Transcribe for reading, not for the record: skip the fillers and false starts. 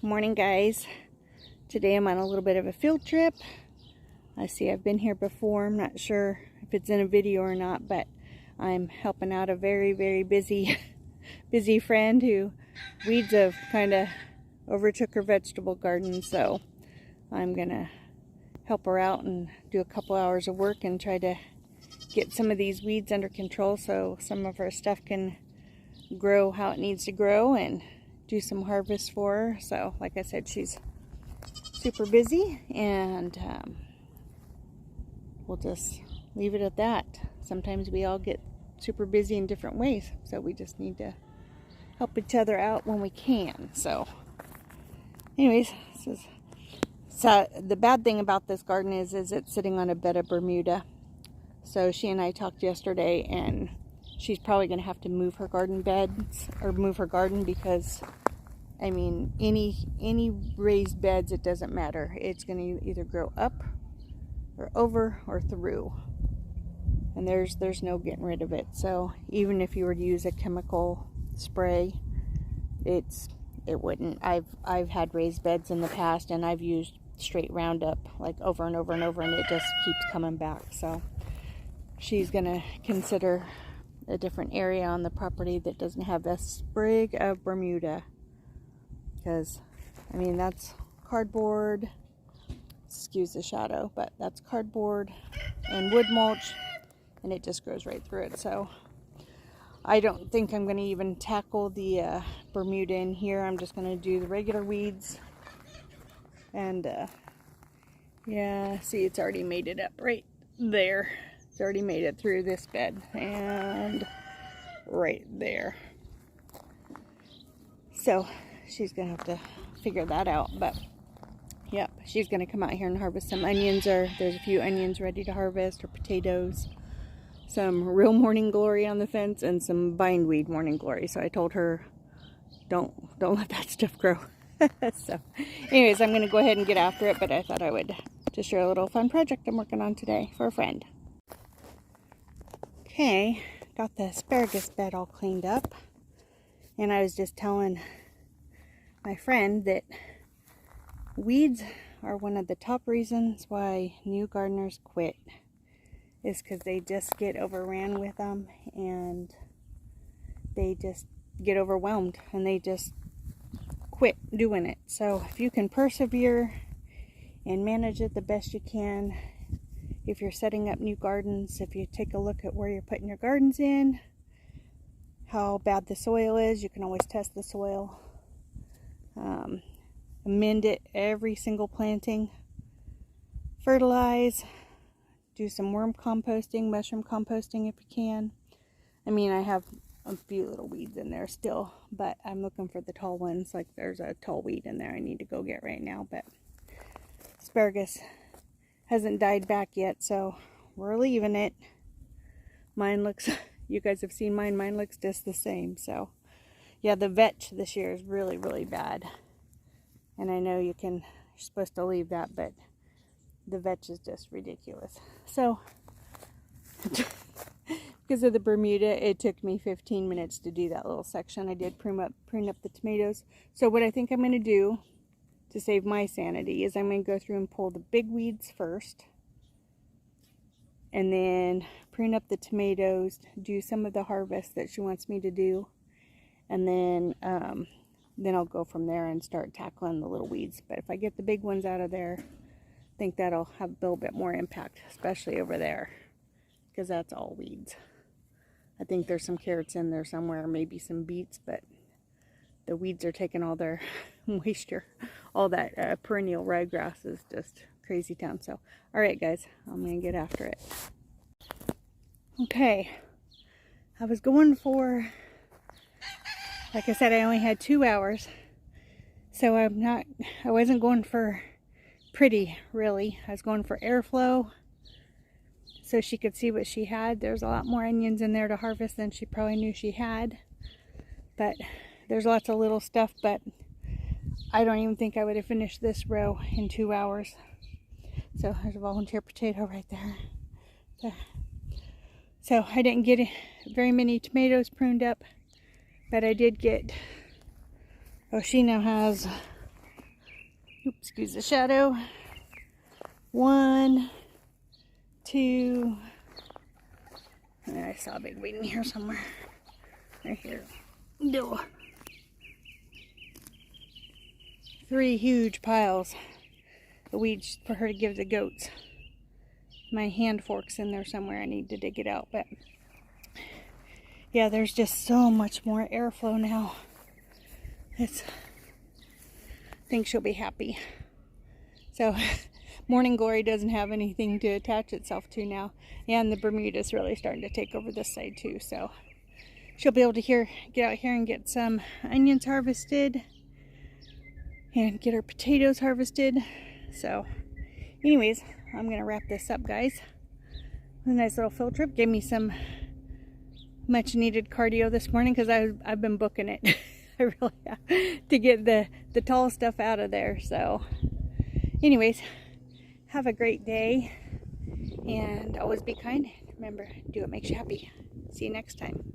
Good morning, guys. Today I'm on a little bit of a field trip. I see I've been here before. I'm not sure if it's in a video or not, but I'm helping out a very busy friend who weeds have kind of overtook her vegetable garden, so I'm gonna help her out and do a couple hours of work and try to get some of these weeds under control so some of her stuff can grow how it needs to grow and do some harvest for her. So like I said, she's super busy, and we'll just leave it at that. Sometimes we all get super busy in different ways, so we just need to help each other out when we can. So anyways, so the bad thing about this garden is it's sitting on a bed of Bermuda. So she and I talked yesterday, and she's probably going to have to move her garden beds, or move her garden, because I mean, any raised beds, it doesn't matter. It's going to either grow up or over or through, and there's no getting rid of it. So even if you were to use a chemical spray, it wouldn't. I've had raised beds in the past, and I've used straight Roundup like over and over and over, and it just keeps coming back. So she's going to consider a different area on the property that doesn't have a sprig of Bermuda, because I mean, that's cardboard, excuse the shadow, but that's cardboard and wood mulch, and it just grows right through it. So I don't think I'm going to even tackle the Bermuda in here. I'm just going to do the regular weeds. And yeah, see, it's already made it up right there. It's already made it through this bed and right there. So she's gonna have to figure that out. But yep, she's gonna come out here and harvest some onions, or there's a few onions ready to harvest, or potatoes, some real morning glory on the fence, and some bindweed morning glory. So I told her, don't let that stuff grow. So anyways, I'm gonna go ahead and get after it, but I thought I would just share a little fun project I'm working on today for a friend. Okay, got the asparagus bed all cleaned up, and I was just telling my friend that weeds are one of the top reasons why new gardeners quit, is because they just get overran with them, and they just get overwhelmed, and they just quit doing it. So if you can persevere and manage it the best you can, if you're setting up new gardens, if you take a look at where you're putting your gardens in, how bad the soil is, you can always test the soil. Amend it every single planting. Fertilize. Do some worm composting, mushroom composting if you can. I mean, I have a few little weeds in there still, but I'm looking for the tall ones. Like, there's a tall weed in there I need to go get right now, but asparagus hasn't died back yet, so we're leaving it. Mine looks, you guys have seen mine looks just the same. So yeah, the vetch this year is really bad, and I know you're supposed to leave that, but the vetch is just ridiculous. So because of the Bermuda, it took me 15 minutes to do that little section. I did prune up the tomatoes. So what I think I'm going to do to save my sanity is I'm going to go through and pull the big weeds first, and then prune up the tomatoes, do some of the harvest that she wants me to do, and then I'll go from there and start tackling the little weeds. But if I get the big ones out of there, I think that'll have a little bit more impact, especially over there, because that's all weeds. I think there's some carrots in there somewhere, maybe some beets, but the weeds are taking all their moisture. All that perennial ryegrass is just crazy town. So, all right, guys, I'm going to get after it. Okay, I was going for, like I said, I only had 2 hours, so I wasn't going for pretty, really. I was going for airflow, so she could see what she had. There's a lot more onions in there to harvest than she probably knew she had, but there's lots of little stuff. But I don't even think I would have finished this row in 2 hours. So there's a volunteer potato right there. So I didn't get very many tomatoes pruned up, but I did get, oh, she now has Oops, excuse the shadow. 1, 2. And I saw a big weed in here somewhere. Right here. No. 3 huge piles of weeds for her to give the goats. My hand fork's in there somewhere. I need to dig it out, but yeah, there's just so much more airflow now. I think she'll be happy. So Morning Glory doesn't have anything to attach itself to now, and the Bermuda's really starting to take over this side too, so she'll be able to get out here and get some onions harvested and get her potatoes harvested. So anyways, I'm gonna wrap this up, guys. A nice little field trip. Gave me some much needed cardio this morning because I've been booking it. I really have, to get the tall stuff out of there. So anyways, have a great day and always be kind. Remember, do what makes you happy. See you next time.